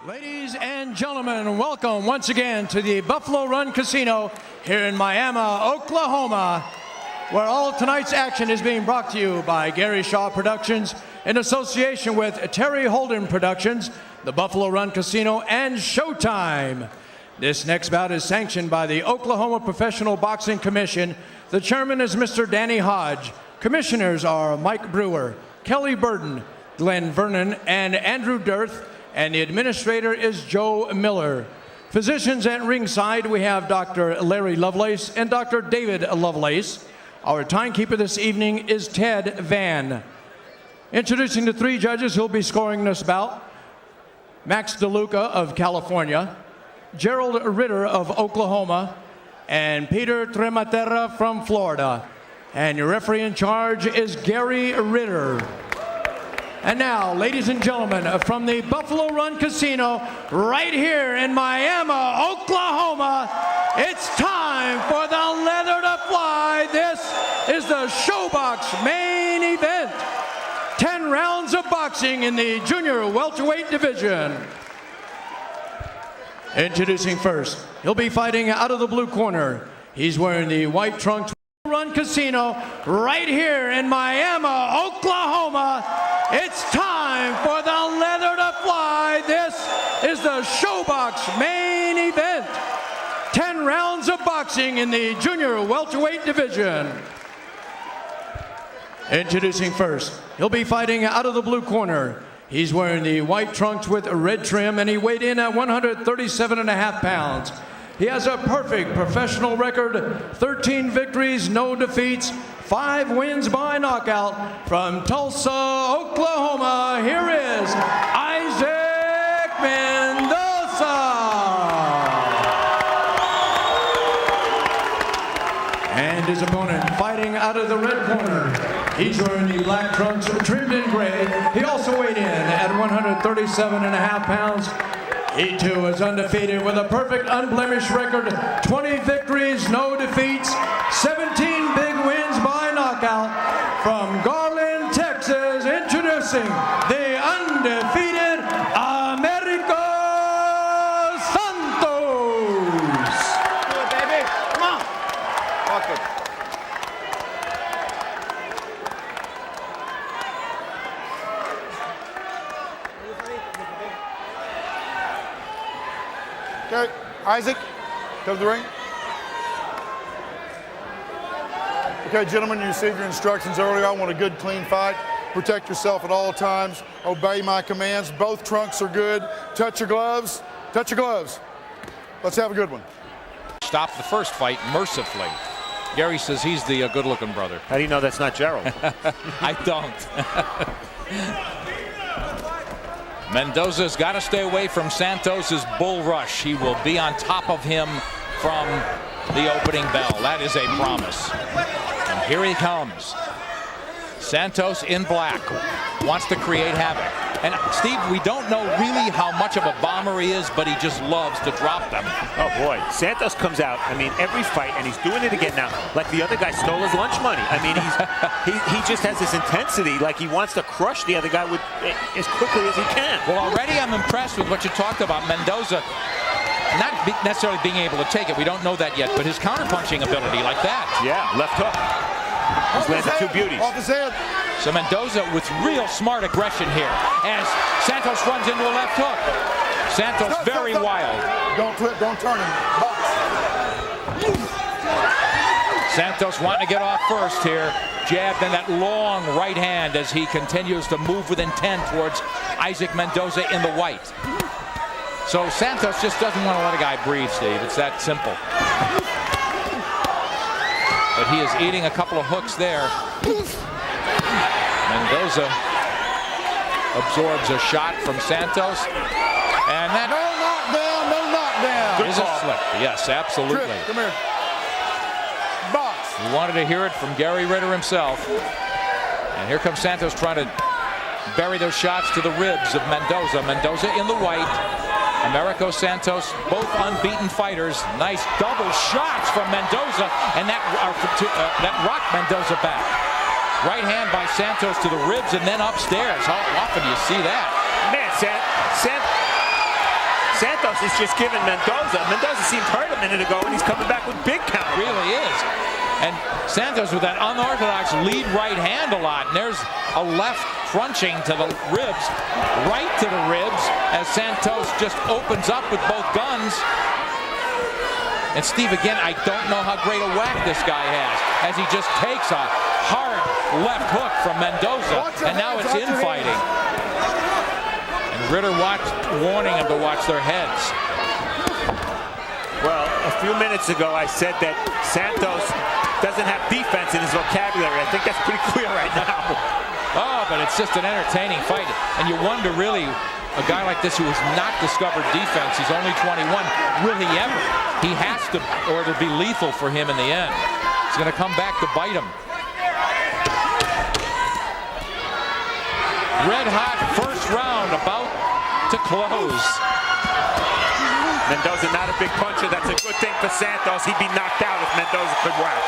Ladies and gentlemen, welcome once again to the Buffalo Run Casino here in Miami, Oklahoma, where all tonight's action is being brought to you by Gary Shaw Productions in association with Terry Holden Productions, the Buffalo Run Casino, and Showtime. This next bout is sanctioned by the Oklahoma Professional Boxing Commission. The chairman is Mr. Danny Hodge. Commissioners are Mike Brewer, Kelly Burden, Glenn Vernon, and Andrew Dirth, and the administrator is Joe Miller. Physicians at ringside, we have Dr. Larry Lovelace and Dr. David Lovelace. Our timekeeper this evening is Ted Van. Introducing the three judges who will be scoring this bout: Max DeLuca of California, Gerald Ritter of Oklahoma, and Peter Trematera from Florida. And your referee in charge is Gary Ritter. And now, ladies and gentlemen, from the Buffalo Run Casino, right here in Miami, Oklahoma, it's time for the leather to fly. This is the Showbox main event. 10 rounds of boxing in the junior welterweight division. Introducing first, he'll be fighting out of the blue corner. He's wearing the white trunks. Run Casino, right here in Miami, Oklahoma. It's time for the leather to fly. This is the Showbox main event. 10 rounds of boxing in the junior welterweight division. Introducing first, he'll be fighting out of the blue corner. He's wearing the white trunks with a red trim, and he weighed in at 137.5 pounds. He has a perfect professional record, 13 victories, no defeats, 5 wins by knockout. From Tulsa, Oklahoma, here is Isaac Mendoza. And his opponent fighting out of the red corner. He's wearing the black trunks trimmed in gray. He also weighed in at 137.5 pounds. He too is undefeated with a perfect unblemished record, 20 victories, no defeats, 17 big wins by knockout. From Garland, Texas, introducing the undefeated Americo Santos. Do it, baby. Come on. Walk it. Okay, Isaac, come to the ring. Okay, gentlemen, you received your instructions earlier. I want a good, clean fight. Protect yourself at all times. Obey my commands. Both trunks are good. Touch your gloves. Touch your gloves. Let's have a good one. Stopped the first fight mercifully. Gary says he's the good-looking brother. How do you know that's not Gerald? I don't. Mendoza's got to stay away from Santos's bull rush. He will be on top of him from the opening bell. That is a promise. And here he comes. Santos in black, wants to create havoc. And Steve, we don't know really how much of a bomber he is, but he just loves to drop them. Oh boy, Santos comes out, I mean, every fight, and he's doing it again now, like the other guy stole his lunch money. I mean, he just has this intensity, like he wants to crush the other guy with as quickly as he can. Well, already I'm impressed with what you talked about. Mendoza not necessarily being able to take it, we don't know that yet, but his counterpunching ability like that. Yeah, left hook. He's landed two beauties. Off his head. So Mendoza with real smart aggression here as Santos runs into a left hook. Santos very wild. Don't flip, don't turn him. Box. Santos wanting to get off first here. Jabbed in that long right hand as he continues to move with intent towards Isaac Mendoza in the white. So Santos just doesn't want to let a guy breathe, Steve. It's that simple. But he is eating a couple of hooks there. Mendoza absorbs a shot from Santos. And that No knockdown, no knockdown. is a slip. Yes, absolutely. Trip, come here. Box. We wanted to hear it from Gary Ritter himself. And here comes Santos trying to bury those shots to the ribs of Mendoza. Mendoza in the white. Americo Santos, both unbeaten fighters. Nice double shots from Mendoza, and that rocked Mendoza back. Right hand by Santos to the ribs and then upstairs. How often do you see that? Man, Santos is just giving Mendoza. Mendoza seemed hurt a minute ago, and he's coming back with big counter. Really is. And Santos with that unorthodox lead right hand a lot. And there's a left crunching to the ribs, right to the ribs, as Santos just opens up with both guns. And Steve, again, I don't know how great a whack this guy has, as he just takes a hard left hook from Mendoza, and now it's infighting. And Ritter warning him to watch their heads. Well, a few minutes ago, I said that Santos doesn't have defense in his vocabulary. I think that's pretty clear right now. Oh, but it's just an entertaining fight. And you wonder, really, a guy like this who has not discovered defense, he's only 21, will he ever? He has to, or it'll be lethal for him in the end. It's going to come back to bite him. Red hot first round about to close. Mendoza not a big puncher. That's a good thing for Santos. He'd be knocked out if Mendoza could whack.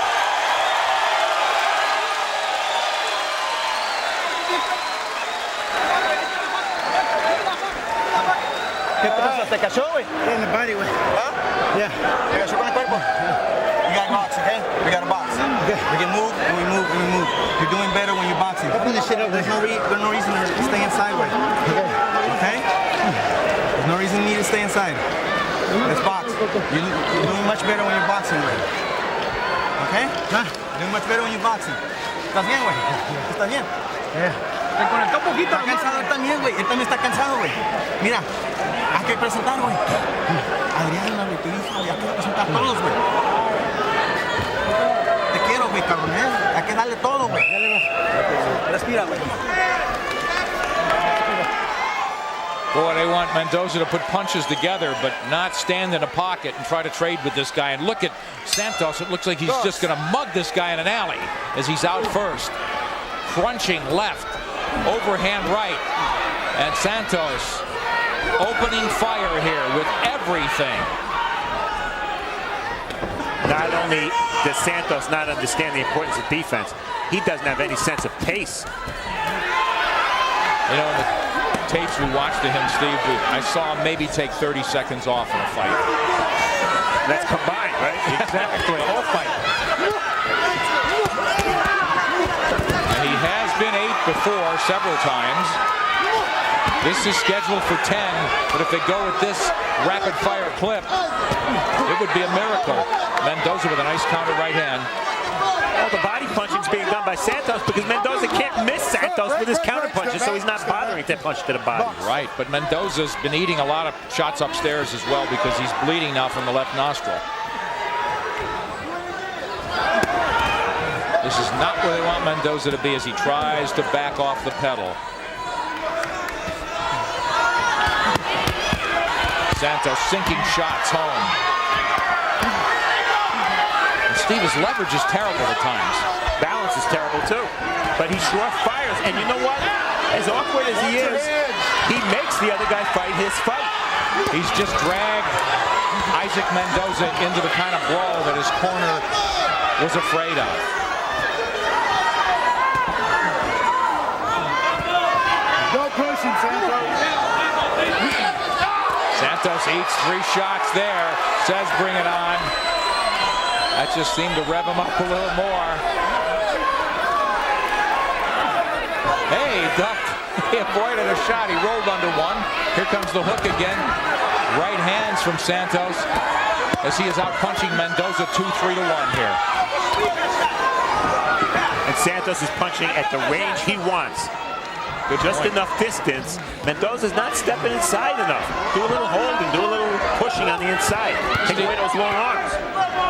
¿Qué pasa? ¿Te cayó, güey? In the body, güey. Huh? Yeah. ¿Te cayó con el cuerpo? You got a box, okay? We got a box. Okay. We can move, and we move, and we move. You're doing better when you're boxing. Open this shit up, There's no reason to stay inside, güey. Okay? There's no reason you need to stay inside. Let's box. You're doing much better when you're boxing, güey. Okay? Huh? You're doing much better when you're boxing. ¿Estás bien, güey? ¿Estás bien? Yeah. Te conectó un poquito. Está cansado él también, güey. Él también está cansado, güey. Mira, hay que presentar, güey. Adriana, güey, tu hija, güey. Hay que presentar todos, güey. Te quiero, güey, cabrón, ¿eh? Hay que darle todo, güey. Respira, güey. Boy, they want Mendoza to put punches together, but not stand in a pocket and try to trade with this guy. And look at Santos. It looks like he's just going to mug this guy in an alley as he's out first. Crunching left, overhand right. And Santos opening fire here with everything. Not only does Santos not understand the importance of defense, he doesn't have any sense of pace. You know, the tapes we watched of him, Steve, I saw him maybe take 30 seconds off in a fight. That's combined, right? Exactly, the whole fight. And he has been 8 before several times. This is scheduled for 10, but if they go with this rapid-fire clip, it would be a miracle. Mendoza with a nice counter right hand. All the body punching's being done by Santos because Mendoza can't miss Santos with his counter punches, so he's not bothering to punch to the body. Right, but Mendoza's been eating a lot of shots upstairs as well because he's bleeding now from the left nostril. This is not where they want Mendoza to be as he tries to back off the pedal. Santos sinking shots home. And Steve, his leverage is terrible at times. Balance is terrible too, but he sure fires. And you know what? As awkward as he is, he makes the other guy fight his fight. He's just dragged Isaac Mendoza into the kind of brawl that his corner was afraid of. Go pushing, Santos. Santos eats 3 shots there, says bring it on. That just seemed to rev him up a little more. Hey, ducked. He avoided a shot. He rolled under one. Here comes the hook again. Right hands from Santos as he is out punching Mendoza 2-3 to 1 here. And Santos is punching at the range he wants. Just enough distance. Mendoza's not stepping inside enough. Do a little holding, do a little pushing on the inside. Take away those long arms.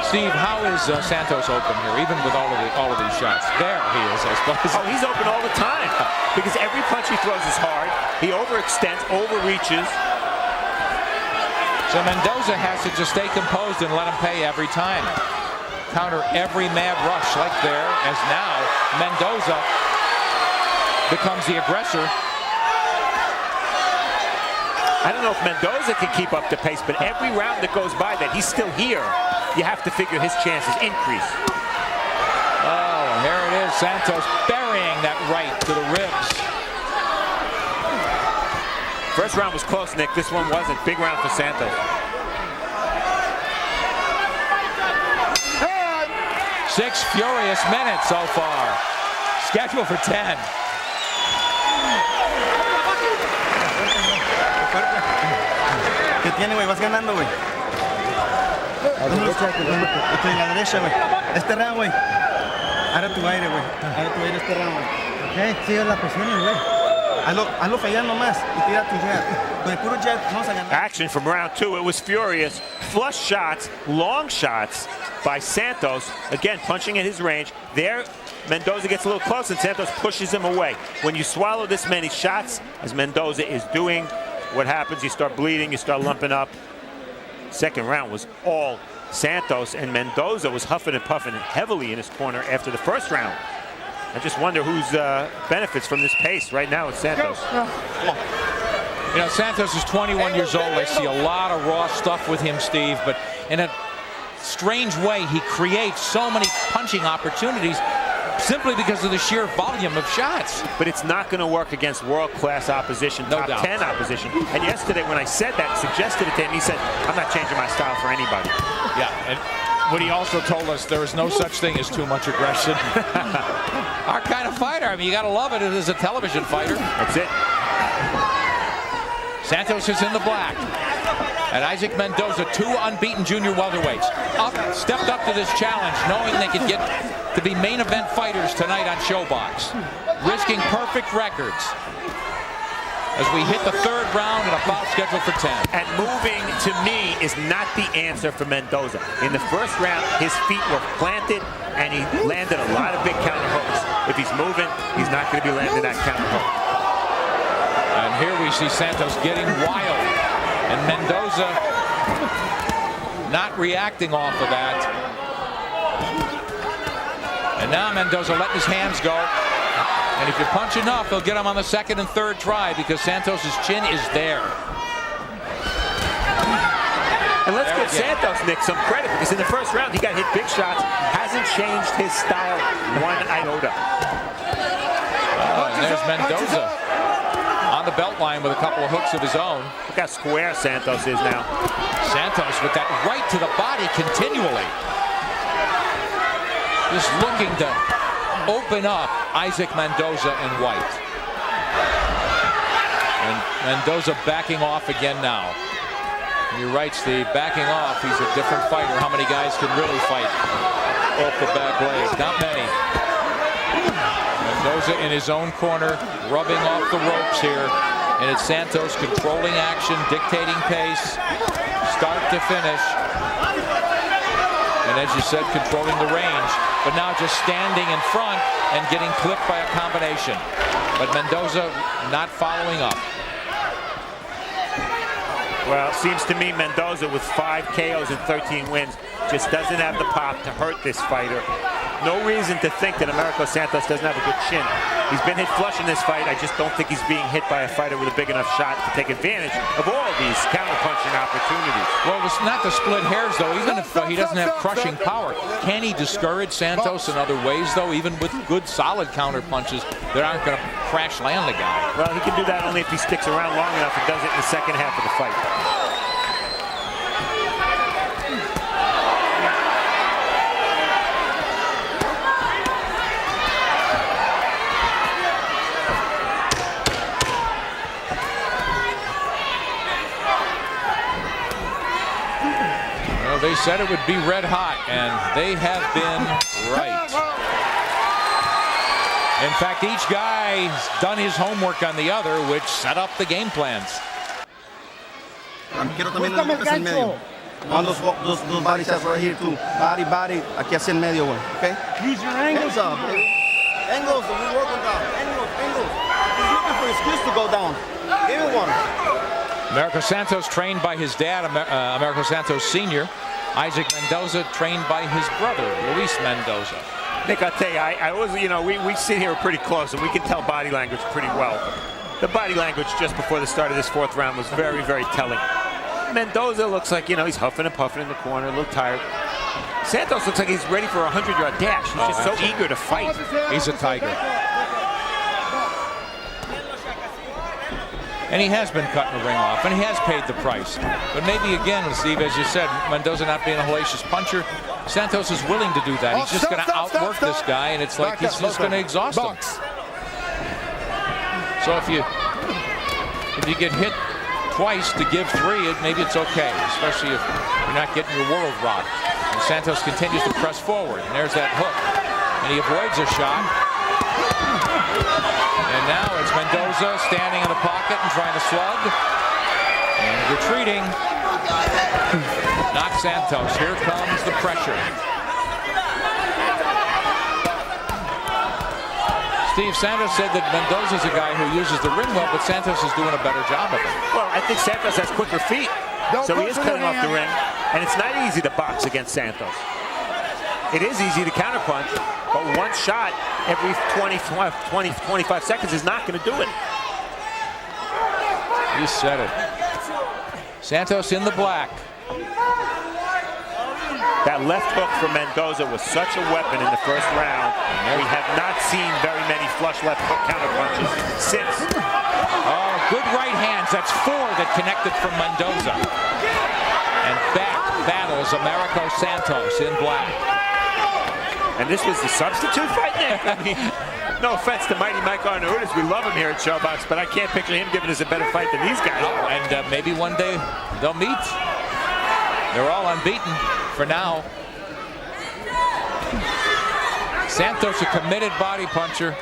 Steve, how is Santos open here, even with all of these shots? There he is, I suppose. Oh, he's open all the time because every punch he throws is hard. He overextends, overreaches. So Mendoza has to just stay composed and let him pay every time. Counter every mad rush like there, as now Mendoza becomes the aggressor. I don't know if Mendoza can keep up the pace, but every round that goes by that he's still here, you have to figure his chances increase. Oh, and there it is. Santos burying that right to the ribs. First round was close, Nick. This one wasn't. Big round for Santos. 6 furious minutes so far. Scheduled for 10. ¿Qué tiene, güey? Vas ganando, güey. En la derecha, güey. Este round, güey. Ahora tu aire, güey. Ahora tu aire este round, güey. Ok, sigue la presión, güey. Hazlo fallar nomás y tira tu jab. Con el puro jab vamos a ganar. Action from round 2. It was furious. Flush shots, long shots by Santos. Again, punching at his range. There, Mendoza gets a little close and Santos pushes him away. When you swallow this many shots, as Mendoza is doing, what happens? You start bleeding, you start lumping up. Second round was all Santos, and Mendoza was huffing and puffing heavily in his corner after the first round. I just wonder who's benefits from this pace right now with Santos. You know, Santos is 21 years old. I see a lot of raw stuff with him, Steve, but in a strange way, he creates so many punching opportunities simply because of the sheer volume of shots. But it's not going to work against world-class opposition, No top doubt. 10 opposition. And yesterday when I said that, suggested it to him, he said, I'm not changing my style for anybody. Yeah, and what he also told us, there is no such thing as too much aggression. Our kind of fighter. I mean, you got to love it as a television fighter. That's it. Santos is in the black. And Isaac Mendoza, 2 unbeaten junior welterweights, stepped up to this challenge, knowing they could get to be main event fighters tonight on Showbox, risking perfect records. As we hit the 3rd round and a bout scheduled for 10. And moving, to me, is not the answer for Mendoza. In the first round, his feet were planted, and he landed a lot of big counter hooks. If he's moving, he's not going to be landing that counter hook. And here we see Santos getting wild. And Mendoza not reacting off of that. And now Mendoza letting his hands go. And if you punch enough, he'll get him on the 2nd and 3rd try because Santos's chin is there. And let's give Santos, Nick, some credit because in the first round he got hit big shots, hasn't changed his style one iota. And there's Mendoza on the belt line with a couple of hooks of his own. Look how square Santos is now. Santos with that right to the body continually. Just looking to open up Isaac Mendoza in white. And Mendoza backing off again now. And you're right, Steve, backing off, he's a different fighter. How many guys can really fight off the back leg? Not many. Mendoza in his own corner, rubbing off the ropes here. And it's Santos controlling action, dictating pace, start to finish. And as you said, controlling the range. But now just standing in front and getting clipped by a combination. But Mendoza not following up. Well, it seems to me Mendoza with 5 KOs and 13 wins just doesn't have the pop to hurt this fighter. No reason to think that Americo Santos doesn't have a good chin. He's been hit flush in this fight. I just don't think he's being hit by a fighter with a big enough shot to take advantage of all these counter-punching opportunities. Well, it's not to split hairs, though. Even if he doesn't have crushing power, can he discourage Santos in other ways, though, even with good, solid counter-punches that aren't going to crash land the guy? Well, he can do that only if he sticks around long enough and does it in the second half of the fight. They said it would be red hot, and they have been right. In fact, each guy's done his homework on the other, which set up the game plans. Quiero también los golpes en medio. On those body shots right here too. Body, aquí hacia el medio, güey. Okay? Use your angles up, baby. Angles, we work on that. Angles. He's looking for excuse to go down. Give it one. Americo Santos trained by his dad, Americo Santos Sr. Isaac Mendoza trained by his brother, Luis Mendoza. Nick, I'll tell you, I always, you know, we sit here pretty close and we can tell body language pretty well. The body language just before the start of this 4th round was very, very telling. Mendoza looks like, you know, he's huffing and puffing in the corner, a little tired. Santos looks like he's ready for a 100-yard dash. He's just so eager to fight. He's a tiger. And he has been cutting the ring off, and he has paid the price. But maybe again, Steve, as you said, Mendoza not being a hellacious puncher, Santos is willing to do that. He's just going to outwork this guy, and it's like he's just going to exhaust him. So if you get hit twice to give 3, maybe it's okay, especially if you're not getting your world rocked. And Santos continues to press forward, and there's that hook, and he avoids a shot. And now it's Mendoza standing in the pocket and trying to slug. And retreating. Knocks Santos. Here comes the pressure. Steve, Santos said that Mendoza's a guy who uses the ring well, but Santos is doing a better job of it. Well, I think Santos has quicker feet, so he is cutting off the ring. And it's not easy to box against Santos. It is easy to counterpunch, but one shot every 25 seconds is not going to do it. You said it. Santos in the black. That left hook from Mendoza was such a weapon in the first round. We have not seen very many flush left hook counterpunches since. Oh, good right hands. That's 4 that connected from Mendoza. And back battles Americo Santos in black. And this was the substitute fight, Nick? I mean, no offense to Mighty Mike Arnautis. We love him here at Showbox, but I can't picture him giving us a better fight than these guys. Oh, and maybe one day they'll meet. They're all unbeaten for now. Santos, a committed body puncher.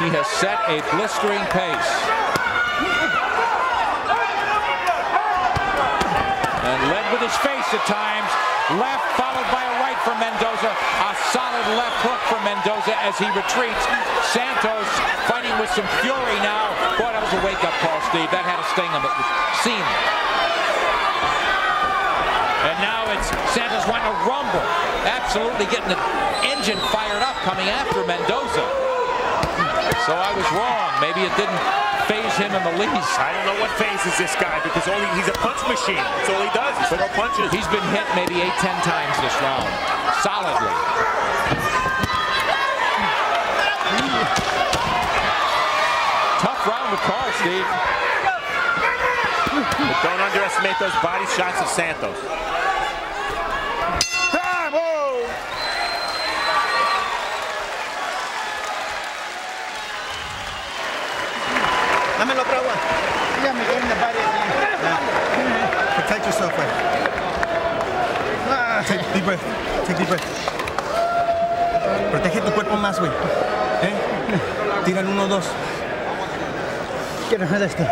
He has set a blistering pace. And led with his face at times. Left followed by a right from Mendoza. A solid left hook from Mendoza as he retreats. Santos fighting with some fury now. Boy, that was a wake-up call, Steve. That had a sting him. It would seem. And now it's Santos wanting to rumble. Absolutely getting the engine fired up coming after Mendoza. So I was wrong. Maybe it didn't phase him in the least. I don't know what phases this guy because he's a punch machine. That's all he does. He's throw punches. He's been hit maybe 8-10 times this round. Solidly. Tough round to call, Steve. But don't underestimate those body shots of Santos. Dame la otra agua. Yeah, me getting the body again. Protect yourself, man. Take deep breath. Take deep breath. Protege tu cuerpo más, güey. Tira el 1, 2. Quiero hacer esto.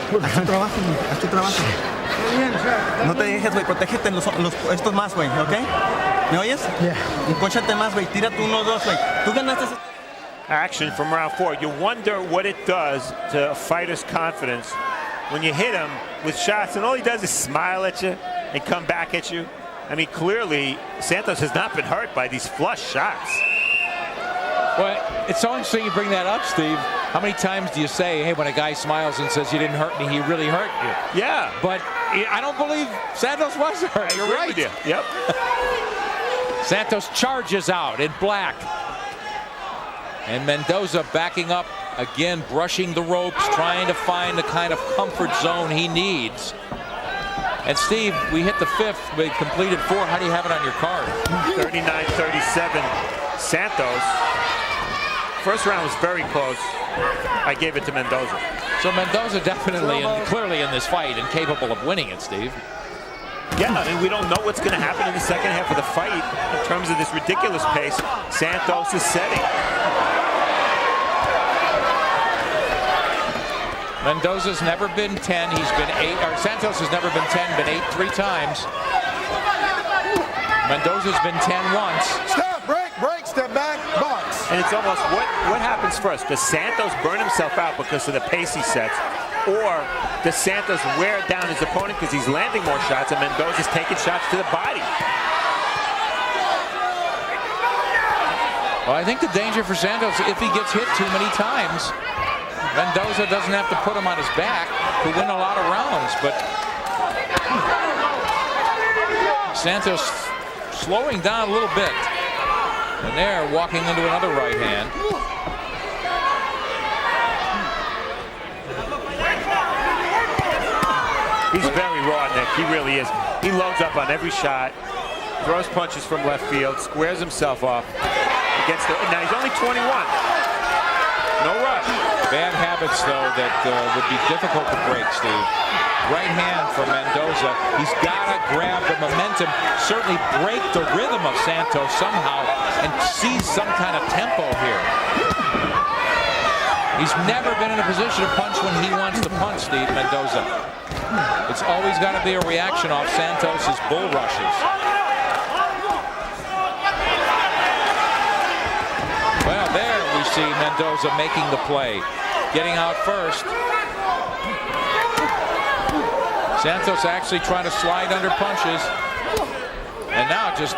Haz tu trabajo, güey. Haz tu trabajo. No te dejes, güey. Protégete estos más, güey, ¿ok? ¿Me oyes? Yeah. Encóchate más, güey. Tira tu 1, 2, güey. Tú ganaste. Action from round 4. You wonder what it does to a fighter's confidence when you hit him with shots and all he does is smile at you and come back at you. I mean, clearly, Santos has not been hurt by these flush shots. Well, it's so interesting you bring that up, Steve. How many times do you say, hey, when a guy smiles and says you didn't hurt me, he really hurt you? Yeah. But I don't believe Santos was hurt. You're right. With you. Yep. Santos charges out in black. And Mendoza backing up again, brushing the ropes, trying to find the kind of comfort zone he needs. And Steve, we hit the 5th. We completed 4. How do you have it on your card? 39-37. Santos. First round was very close. I gave it to Mendoza. So Mendoza definitely and clearly in this fight and capable of winning it, Steve. Yeah, I mean, we don't know what's going to happen in the second half of the fight in terms of this ridiculous pace Santos is setting. Mendoza's never been 10. He's been 8. Or Santos has never been 10, been 8 3 times. Mendoza's been 10 once. Stop, break, step back, box. And it's almost what happens first? Does Santos burn himself out because of the pace he sets? Or does Santos wear down his opponent because he's landing more shots and Mendoza's taking shots to the body? Well, I think the danger for Santos, if he gets hit too many times, Mendoza doesn't have to put him on his back to win a lot of rounds, but Santos slowing down a little bit. And there, walking into another right hand. He's very raw, Nick. He really is. He loads up on every shot, throws punches from left field, squares himself off against the. Now he's only 21. No rush. Bad habits, though, that would be difficult to break, Steve. Right hand for Mendoza. He's got to grab the momentum, certainly break the rhythm of Santos somehow, and seize some kind of tempo here. He's never been in a position to punch when he wants to punch, Steve, Mendoza. It's always got to be a reaction off Santos's bull rushes. Well, there we see Mendoza making the play, getting out first. Santos actually trying to slide under punches, and now just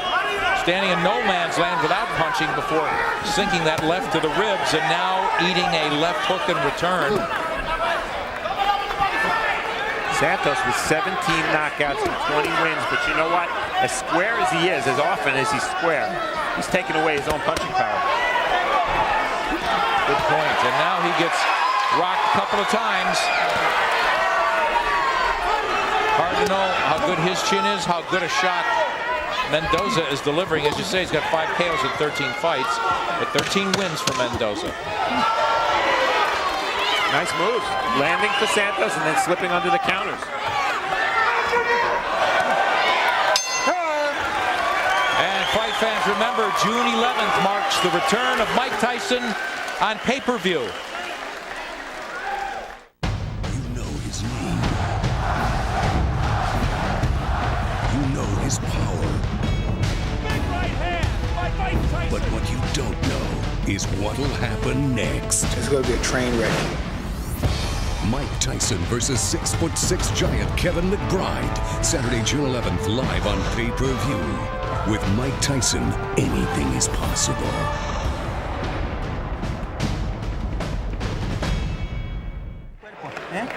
standing in no man's land without punching before sinking that left to the ribs, and now eating a left hook in return. Santos with 17 knockouts and 20 wins, but you know what? As square as he is, as often as he's square, he's taking away his own punching power. Good point. And now he gets rocked a couple of times. Hard to know how good his chin is, how good a shot Mendoza is delivering. As you say, he's got 5 KOs in 13 fights, but 13 wins for Mendoza. Nice moves. Landing for Santos and then slipping under the counters. And fight fans, remember, June 11th marks the return of Mike Tyson on pay-per-view. You know his name. You know his power. But what you don't know is what'll happen next. It's going to be a train wreck. Mike Tyson versus 6'6" giant Kevin McBride. Saturday, June 11th, live on pay-per-view. With Mike Tyson, anything is possible.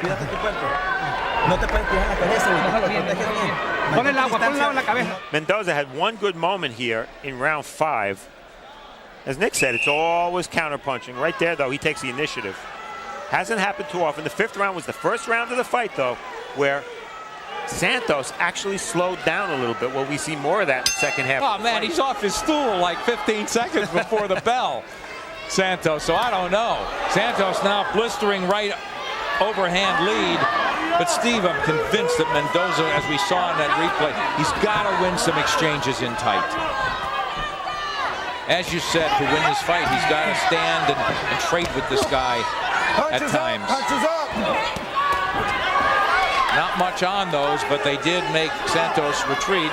Cuídate tu cuerpo. No te puedes tirar la cabeza, Pon el agua en la cabeza. Mendoza had one good moment here in round 5. As Nick said, it's always counterpunching. Right there, though, he takes the initiative. Hasn't happened too often. The 5th round was the first round of the fight, though, where Santos actually slowed down a little bit. Well, we see more of that in the second half. Oh, man, he's off his stool like 15 seconds before the bell. Santos, so I don't know. Santos now blistering right overhand lead. But, Steve, I'm convinced that Mendoza, as we saw in that replay, he's got to win some exchanges in tight. As you said, to win this fight, he's got to stand and trade with this guy at times. Punches up. Not much on those, but they did make Santos retreat,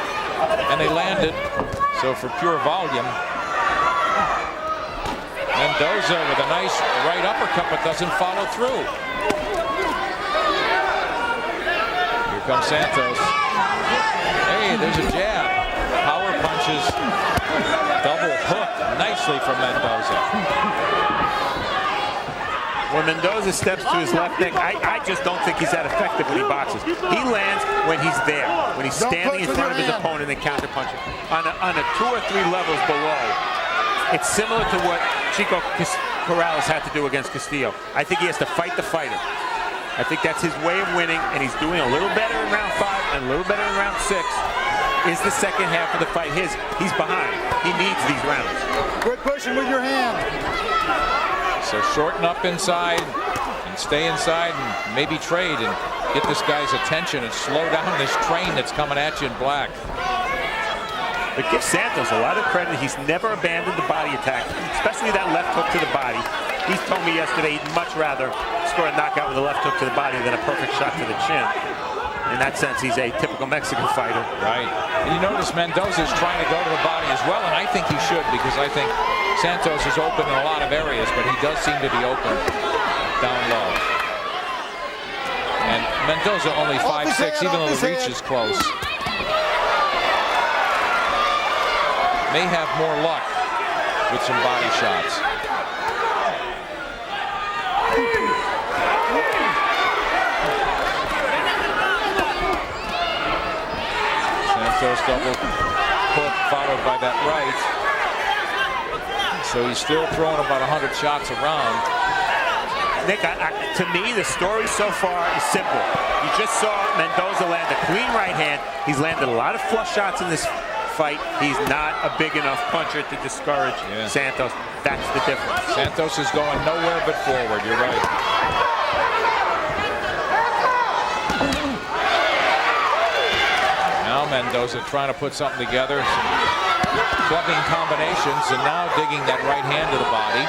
and they landed. So for pure volume, Mendoza with a nice right uppercut, but doesn't follow through. Here comes Santos. Hey, there's a jab. Power punches. Double hook nicely from Mendoza. When Mendoza steps to his left neck, I just don't think he's that effective when he boxes. He lands when he's there, when he's standing in front of his opponent and counterpunching. On a 2 or 3 levels below, it's similar to what Chico Corrales had to do against Castillo. I think he has to fight the fighter. I think that's his way of winning, and he's doing a little better in round 5 and a little better in round 6. Is the second half of the fight his? He's behind. He needs these rounds. Quit pushing with your hand. So shorten up inside and stay inside and maybe trade and get this guy's attention and slow down this train that's coming at you in black. But give Santos a lot of credit. He's never abandoned the body attack, especially that left hook to the body. He told me yesterday he'd much rather score a knockout with a left hook to the body than a perfect shot to the chin. In that sense, he's a typical Mexican fighter. Right. And you notice Mendoza's trying to go to the body as well, and I think he should, because I think Santos is open in a lot of areas, but he does seem to be open down low. And Mendoza only 5'6", even though the reach is close. May have more luck with some body shots. Santos double hook followed by that right. So he's still throwing about 100 shots around. Nick, to me, the story so far is simple. You just saw Mendoza land a clean right hand. He's landed a lot of flush shots in this fight. He's not a big enough puncher to discourage Santos. That's the difference. Santos is going nowhere but forward. You're right. Now Mendoza trying to put something together. Some clubbing combinations, and now digging that right hand to the body.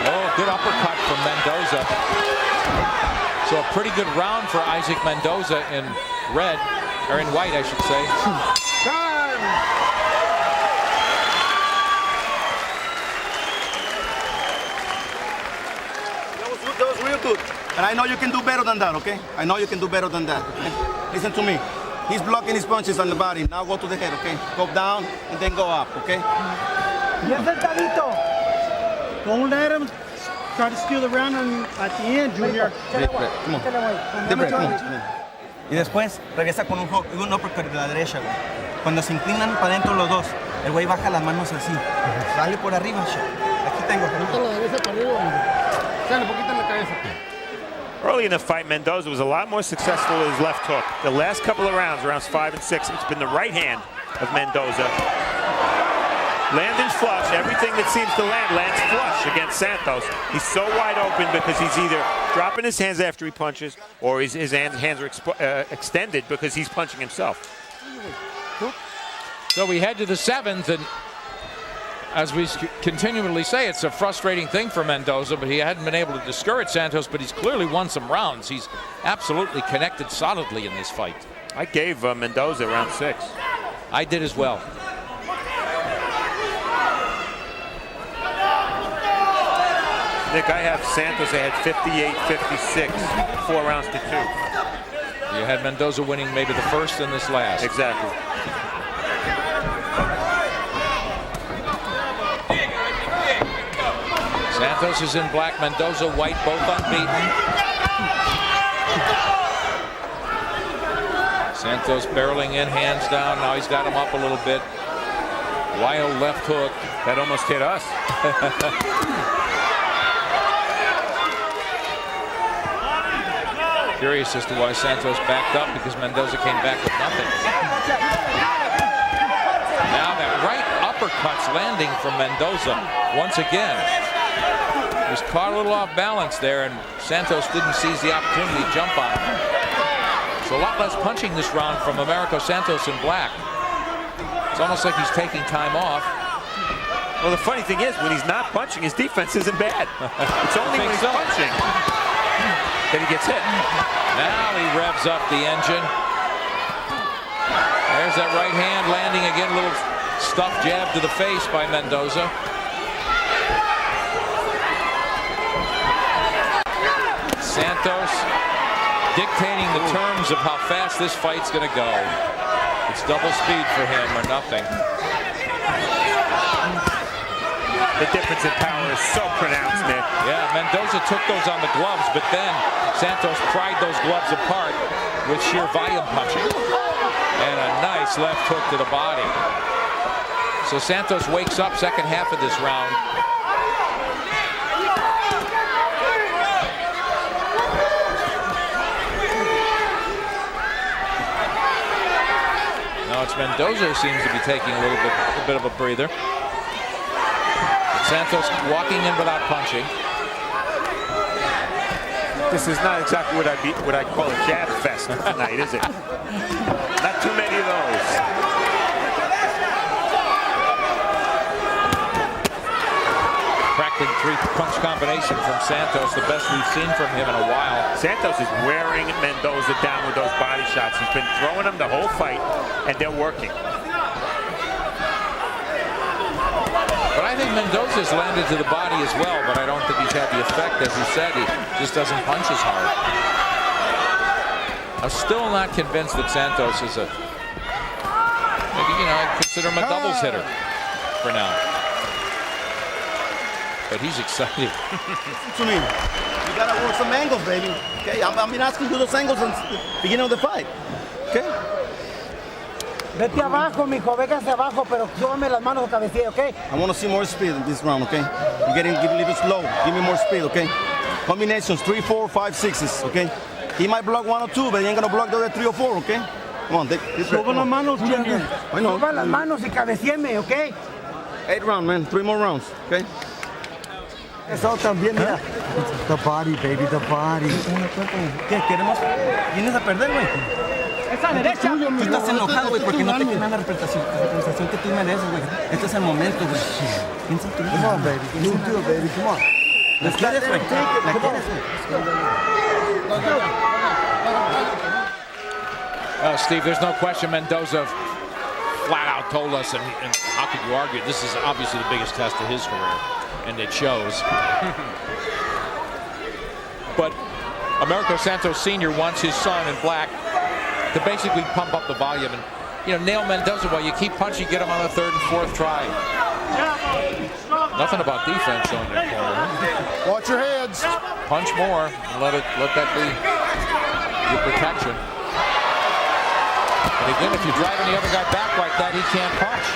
Oh, good uppercut from Mendoza. So a pretty good round for Isaac Mendoza in red, or in white, I should say. That was real good. And I know you can do better than that, okay? I know you can do better than that. Okay? Listen to me. He's blocking his punches on the body. Now go to the head, okay? Go down and then go up, okay? Bien sentadito. Don't let him try to steal the round at the end, Junior. Come on. Deep breath, come on. Y después regresa con un uppercut de la derecha, güey. Cuando se inclinan para adentro los dos, el güey baja las manos así. Sale por arriba, aquí tengo. Sale poquito en la cabeza. Early in the fight, Mendoza was a lot more successful with his left hook. The last couple of rounds 5 and 6, it's been the right hand of Mendoza. Landing flush, everything that seems to land lands flush against Santos. He's so wide open because he's either dropping his hands after he punches, or his hands are extended because he's punching himself. So we head to the 7th, and as we continually say, it's a frustrating thing for Mendoza, but he hadn't been able to discourage Santos, but he's clearly won some rounds. He's absolutely connected solidly in this fight. I gave Mendoza round 6. I did as well. Nick, I have Santos ahead 58-56, 4 rounds to 2. You had Mendoza winning maybe the first and this last. Exactly. Santos is in black, Mendoza white, both unbeaten. Santos barreling in, hands down. Now he's got him up a little bit. Wild left hook. That almost hit us. Curious as to why Santos backed up, because Mendoza came back with nothing. Now that right uppercut's landing from Mendoza once again. He was caught a little off balance there, and Santos didn't seize the opportunity to jump on him. So a lot less punching this round from Americo Santos in black. It's almost like he's taking time off. Well, the funny thing is, when he's not punching, his defense isn't bad. It's only when he's punching that he gets hit. Now he revs up the engine. There's that right hand landing again, a little stuffed jab to the face by Mendoza. Santos dictating the terms of how fast this fight's going to go. It's double speed for him or nothing. The difference in power is so pronounced, Nick. Yeah, Mendoza took those on the gloves, but then Santos pried those gloves apart with sheer volume punching. And a nice left hook to the body. So Santos wakes up second half of this round. Now it's Mendoza who seems to be taking a bit of a breather. Santos walking in without punching. This is not exactly what I'd call a jab fest tonight, is it? Not too many of those. Cracking 3-punch combination from Santos, the best we've seen from him in a while. Santos is wearing Mendoza down with those body shots. He's been throwing them the whole fight, and they're working. But I think Mendoza's landed to the body as well, but I don't think he's had the effect. As he said, he just doesn't punch as hard. I'm still not convinced that Santos is maybe, I'd consider him a doubles hitter for now. But he's excited. To me, you gotta work some angles, baby. Okay, I've been asking you those angles since the beginning of the fight. Okay. Vete abajo, mijo, véngase abajo, pero súbame las manos o cabecilla, ¿ok? I want to see more speed in this round, okay? You're getting a little slow. Give me more speed, okay? Combinations, 3, 4, 5, 6s, okay? He might block 1 or 2, but he ain't gonna block the other 3 or 4, okay? Come on, Suba las manos, Junior. I know. Suba las manos y cabecíeme, ¿ok? 8 round, man. 3 more rounds, okay? Eso también, mira. The body, baby, the body. ¿Qué? ¿Queremos? ¿Vienes a perder, güey? Esa derecha. Tú estás enojado, güey, porque no te quedan la representación que tú mereces, güey. Este es el momento, güey. Piensa tú. Come on, baby. You can do it, baby. Come on. ¿La quieres, güey? ¿La quieres, güey? Steve, there's no question Mendoza flat out told us, and how could you argue? This is obviously the biggest test of his career, and it shows. But Americo Santos Sr. wants his son in black to basically pump up the volume and, you know, nail Mendoza while you keep punching, get him on the 3rd and 4th try. Nothing about defense on your corner. Watch your heads. Punch more and let that be your protection. And again, if you drive any other guy back like that, he can't punch.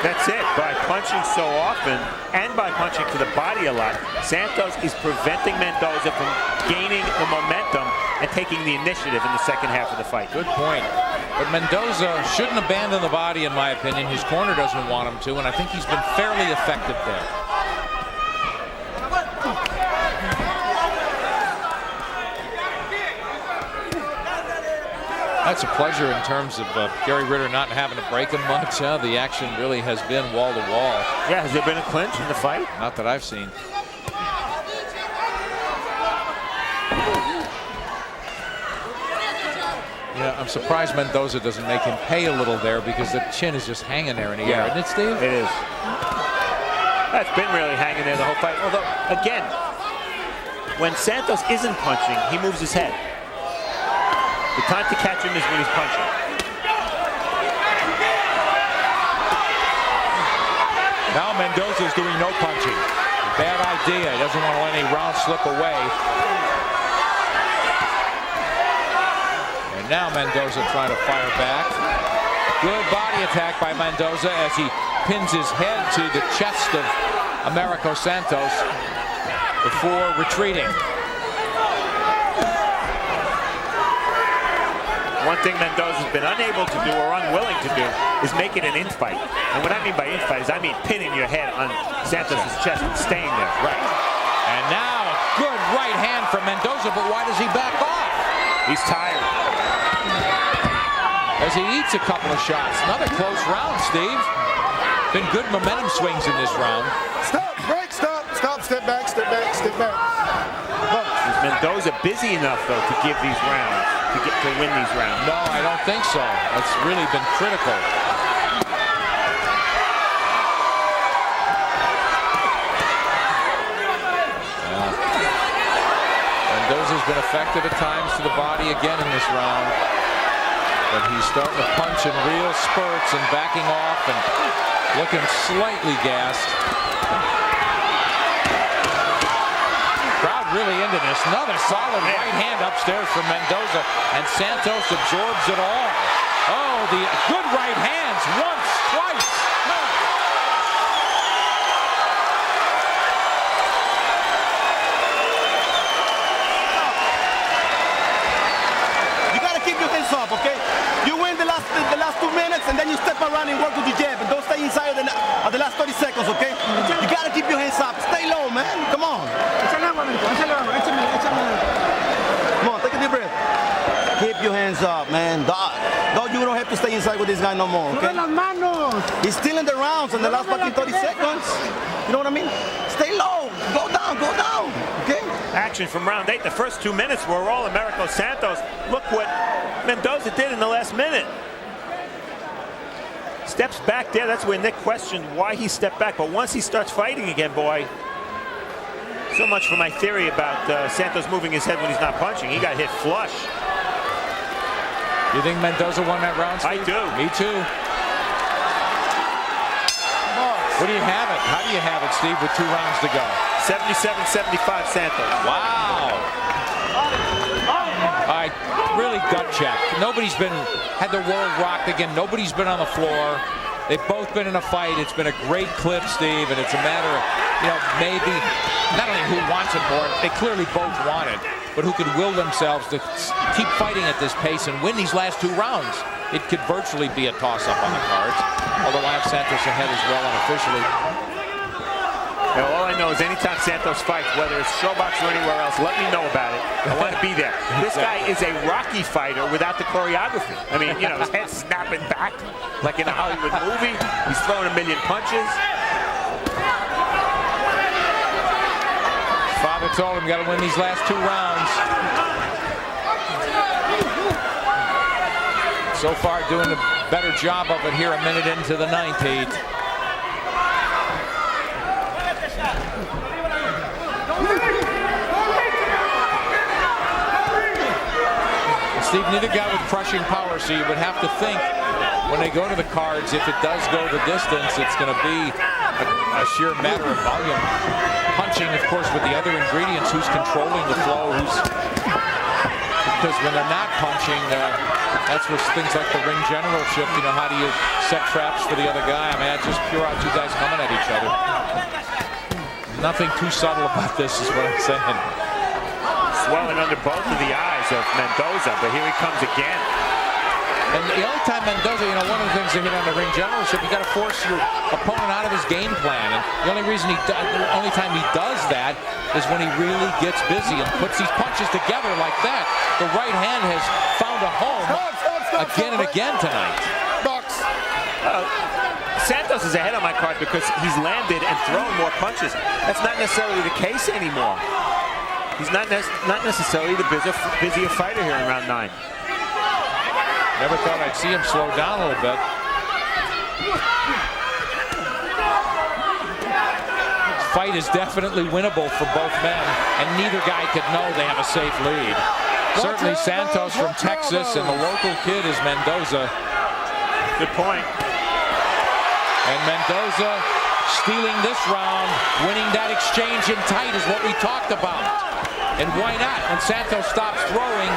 That's it. By punching so often and by punching to the body a lot, Santos is preventing Mendoza from gaining the momentum and taking the initiative in the second half of the fight. Good point. But Mendoza shouldn't abandon the body, in my opinion. His corner doesn't want him to, and I think he's been fairly effective there. That's a pleasure in terms of Gary Ritter not having to break him much. The action really has been wall to wall. Yeah, has there been a clinch in the fight? Not that I've seen. Yeah, I'm surprised Mendoza doesn't make him pay a little there, because the chin is just hanging there in the air, isn't it, Steve? It is. That's been really hanging there the whole fight. Although, again, when Santos isn't punching, he moves his head. The time to catch him is when he's punching. Now Mendoza's doing no punching. Bad idea. He doesn't want to let any round slip away. And now Mendoza trying to fire back. Good body attack by Mendoza as he pins his head to the chest of Americo Santos before retreating. One thing Mendoza's been unable to do or unwilling to do is make it an infight. And what I mean by infight is I mean pinning your head on Santos' chest and staying there. Right. And now a good right hand from Mendoza, but why does he back off? He's tired. As he eats a couple of shots. Another close round, Steve. Been good momentum swings in this round. Stop, break, stop, step back, step back, step back. Is Mendoza busy enough, though, to give these rounds, to win these rounds? No, I don't think so. That's really been critical. Mendoza's been effective at times to the body again in this round. But he's starting to punch in real spurts and backing off and looking slightly gassed. Crowd really into this. Another solid right hand upstairs from Mendoza, and Santos absorbs it all. Oh, the good right hands once, twice. You gotta keep your hands up, okay? You win the last 2 minutes, and then you step around and work with your jab, and don't stay inside of the last 30 seconds, okay? You gotta keep your hands up. Stay low, man. Come on. Échale agua, mijo, échale agua, échame. Come on, take a deep breath. Keep your hands up, man. Dog, you don't have to stay inside with this guy no more, Sube okay? las manos. He's still in the rounds in the last fucking 30 seconds. You know what I mean? Stay low. Go down, okay? Action from round 8. The first 2 minutes were all Americo Santos. Look what Mendoza did in the last minute. Steps back there. That's where Nick questioned why he stepped back. But once he starts fighting again, boy, so much for my theory about Santos moving his head when he's not punching. He got hit flush. You think Mendoza won that round, Steve? I do. Me too. What do you have it? How do you have it, Steve, with 2 rounds to go? 77-75 Santos. Wow. All right. really gut check. Nobody's had the world rocked again. Nobody's been on the floor. They've both been in a fight. It's been a great clip, Steve, and it's a matter of, maybe not only who wants it more, they clearly both want it, but who could will themselves to keep fighting at this pace and win these last 2 rounds. It could virtually be a toss-up on the cards, although I have Santos ahead as well unofficially. All I know is anytime Santos fights, whether it's Showbox or anywhere else, let me know about it. I want to be there. This guy is a Rocky fighter without the choreography. I mean, his head's snapping back like in a Hollywood movie. He's throwing a million punches. Father told him, got to win these last 2 rounds. So far, doing a better job of it here a minute into the 9th heat. Steve, neither guy with crushing power, so you would have to think when they go to the cards, if it does go the distance, it's going to be a sheer matter of volume. Punching, of course, with the other ingredients, who's controlling the flow, because when they're not punching, that's where things like the ring generalship, how do you set traps for the other guy? I mean, that's just pure out 2 guys coming at each other. Nothing too subtle about this is what I'm saying. Swelling under both of the eyes of Mendoza, but here he comes again. And the only time Mendoza, one of the things they hit on the ring generalship, you got to force your opponent out of his game plan. And the only time he does that is when he really gets busy and puts these punches together like that. The right hand has found a home again and again tonight. Santos is ahead on my card because he's landed and thrown more punches. That's not necessarily the case anymore. He's not necessarily the busier fighter here in round 9. Never thought I'd see him slow down a little bit. This fight is definitely winnable for both men, and neither guy could know they have a safe lead. Certainly Santos from Texas, and the local kid is Mendoza. Good point. And Mendoza stealing this round, winning that exchange in tight is what we talked about. And why not? When Santos stops throwing,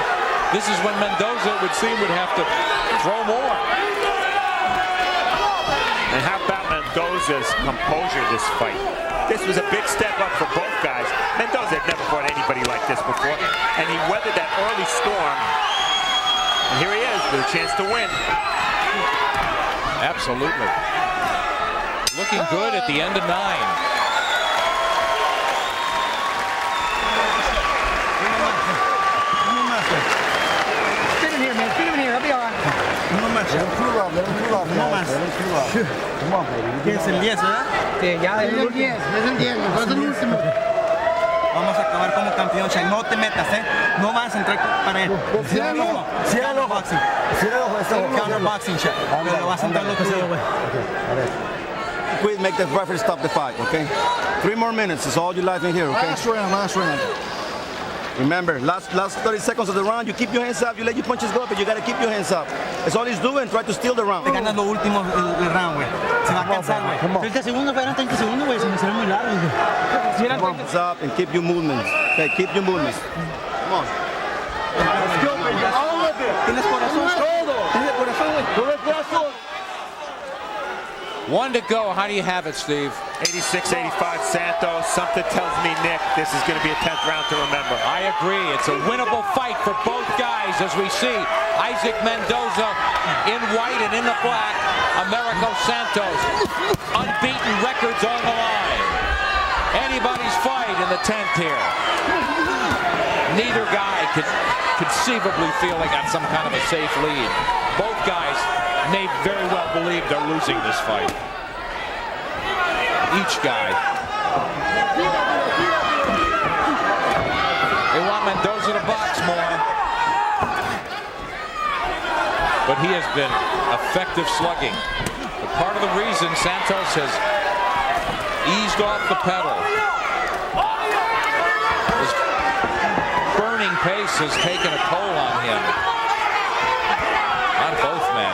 this is when Mendoza, it would seem, would have to throw more. And how about Mendoza's composure this fight? This was a big step up for both guys. Mendoza had never fought anybody like this before, and he weathered that early storm. And here he is with a chance to win. Absolutely. Looking good at the end of 9. Get in here, man. Get in here. I'll be all right. Let him cool off. Let him cool off. Come on, baby. Tienes el 10, ¿verdad? Sí, ya es el 10. Es el 10. Es el último. Vamos a acabar como campeón, Shaq. No te metas, ¿eh? No vas a entrar para él. Ciérralo. Counterboxing. Counterboxing, Shaq. Pero vas a entrar lo que sea, güey. Quit, make the referee stop the fight, okay? 3 more minutes is all you live in here, okay? Last round. Remember, last 30 seconds of the round, you keep your hands up, you let your punches go, but you gotta keep your hands up. That's all he's doing, try to steal the round. Te ganas lo último el round, güey. Se va a cansar, güey. 30 segundos, eran 30 segundos, güey. Se me hicieron muy largos, güey. Hands up and keep your movements. Okay, keep your movements. Come on. Let's go, baby. All of it. Tienes corazón. Todo. Tienes corazón, güey. Todo el corazón. 1 to go. How do you have it, Steve? 86-85 Santos. Something tells me, Nick, this is going to be a 10th round to remember. I agree. It's a winnable fight for both guys, as we see Isaac Mendoza in white and in the black. Americo Santos, unbeaten records on the line. Anybody's fight in the 10th here. Neither guy could conceivably feel they got some kind of a safe lead. Both guys may very well believe they're losing this fight. Each guy. They want Mendoza to box more. But he has been effective slugging. But part of the reason Santos has eased off the pedal, his burning pace has taken a toll on him. On both men.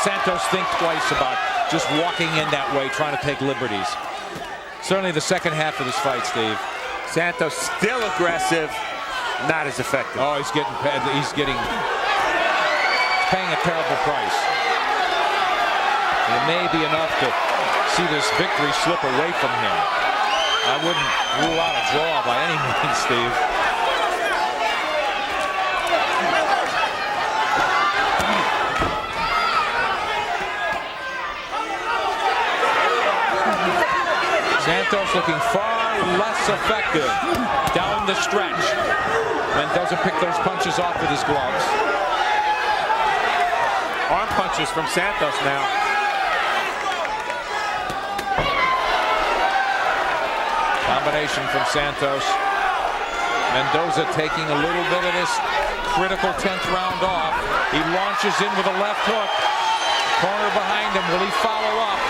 Santos think twice about just walking in that way, trying to take liberties. Certainly the second half of this fight, Steve. Santos still aggressive, not as effective. Oh, he's paying a terrible price. It may be enough to see this victory slip away from him. I wouldn't rule out a draw by any means, Steve. Santos looking far less effective down the stretch. Mendoza picked those punches off with his gloves. Arm punches from Santos now. Combination from Santos. Mendoza taking a little bit of this critical 10th round off. He launches in with a left hook. Corner behind him. Will he follow up?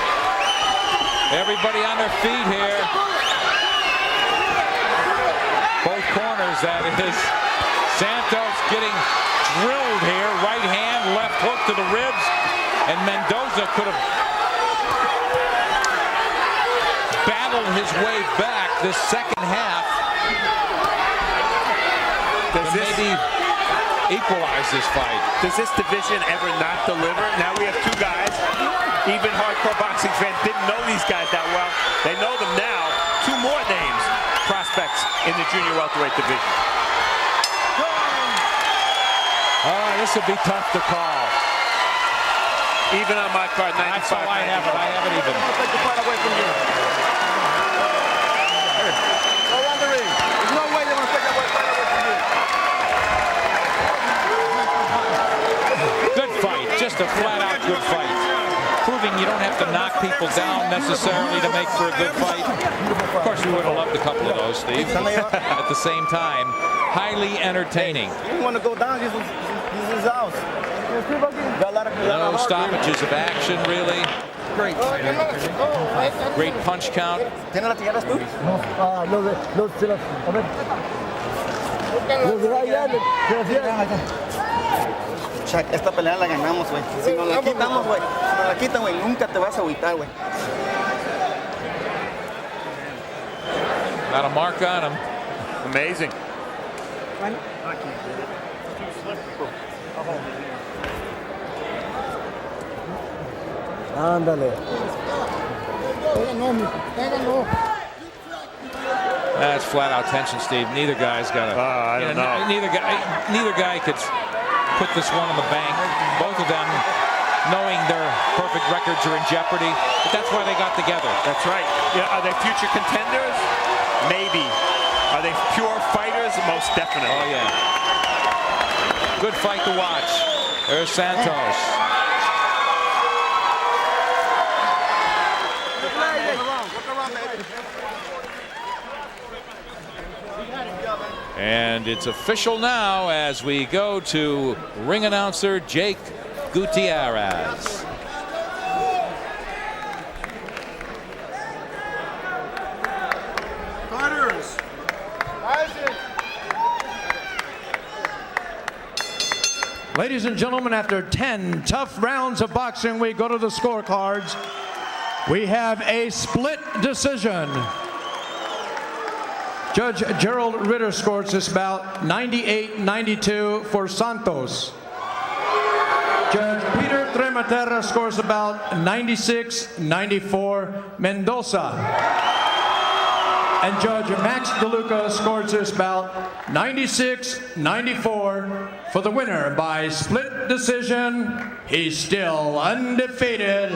Everybody on their feet here. Both corners, that is. Santos getting drilled here. Right hand, left hook to the ribs. And Mendoza could have battled his way back this second half. Does to maybe equalize this fight. Does this division ever not deliver? Now we have two guys. Even hardcore boxing fans didn't know these guys that well. They know them now. Two more names, prospects in the junior welterweight division. All right, this would be tough to call. Even on my card, 95. That's how I have it. I have it even. Take the fight away from you. Go around the ring. There's no way they're going to take that fight away from you. Good fight. Just a flat-out good fight. Proving you don't have to knock people down necessarily to make for a good fight. Of course, we would have loved a couple of those, Steve. At the same time, highly entertaining. You want to go down, this is out. No stoppages of action, really. Great punch count. ¿Tienes las tijeras tú? Chuck, esta pelea la ganamos, güey. Si nos la quitamos, güey. Si nos la quitan, güey, nunca te vas a agüitar, güey. Got a mark on him. Amazing. Ándale. That's flat out tension, Steve. Neither guy's got a. I don't know. Neither guy could put this one on the bank. Both of them knowing their perfect records are in jeopardy. But that's why they got together. That's right. Yeah, are they future contenders? Maybe. Are they pure fighters? Most definitely. Oh, yeah. Good fight to watch. There's Santos. And it's official now as we go to ring announcer Jake Gutierrez. Fighters. Ladies and gentlemen, after 10 tough rounds of boxing, we go to the scorecards. We have a split decision. Judge Gerald Ritter scores this bout 98-92 for Santos. Judge Peter Trematera scores about 96-94 Mendoza. And Judge Max DeLuca scores this bout 96-94 for the winner by split decision. He's still undefeated.